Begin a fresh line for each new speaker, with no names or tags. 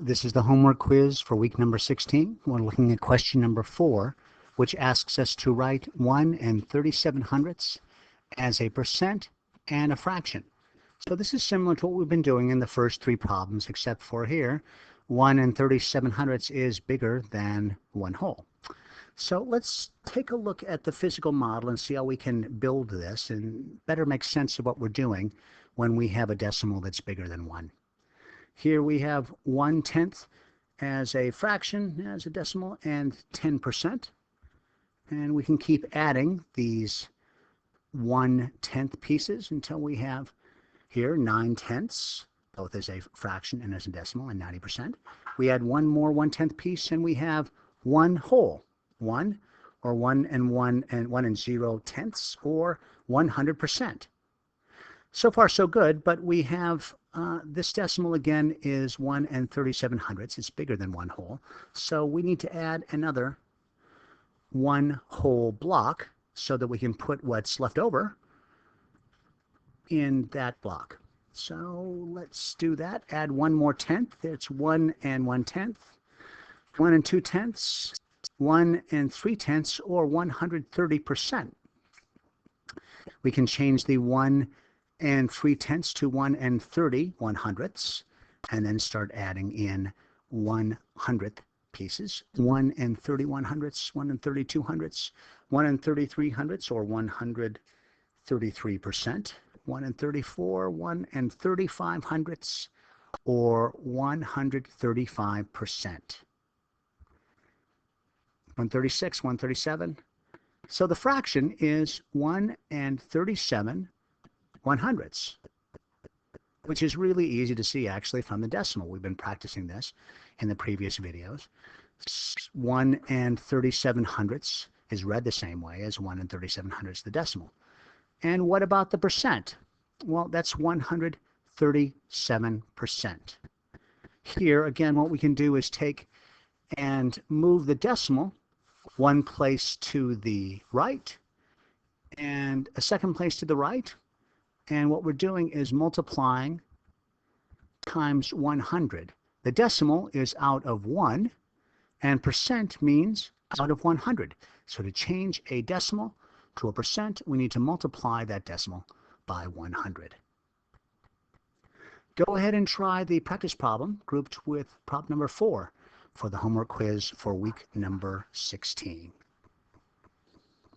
This is the homework quiz for week number 16. We're looking at question number 4, which asks us to write 1 and 37/100ths as a percent and a fraction. So this is similar to what we've been doing in the first 3 problems, except for here, 1 and 37/100ths is bigger than 1 whole. So let's take a look at the physical model and see how we can build this and better make sense of what we're doing when we have a decimal that's bigger than 1. Here we have 1/10 as a fraction, as a decimal, and 10%. And we can keep adding these 1/10 pieces until we have here 9/10, both as a fraction and as a decimal, and 90%. We add one more 1/10 piece and we have 1 whole. 1 or 1 and 0/10 or 100%. So far so good, but we have this decimal again is 1 and 37/100ths. It's bigger than 1 whole. So we need to add another 1 whole block so that we can put what's left over in that block. So let's do that. Add one more tenth. It's 1 and 1/10, 1 and 2/10, 1 and 3/10, or 130%. We can change the 1 and 3/10 to 1 and 30/100ths, and then start adding in 100th pieces. 1 and 30/100ths, 1 and 32/100ths, 1 and 33/100ths, or 133%. 1 and 34, 1 and 35/100ths, or 135%. 136, 137. So the fraction is 1 and 37/100ths, which is really easy to see actually from the decimal. We've been practicing this in the previous videos. 1 and 37/100ths is read the same way as 1 and 37/100ths, the decimal. And what about the percent? Well, that's 137%. Here, again, what we can do is take and move the decimal one place to the right and a second place to the right. And what we're doing is multiplying times 100. The decimal is out of 1, and percent means out of 100. So to change a decimal to a percent, we need to multiply that decimal by 100. Go ahead and try the practice problem grouped with problem number 4 for the homework quiz for week number 16.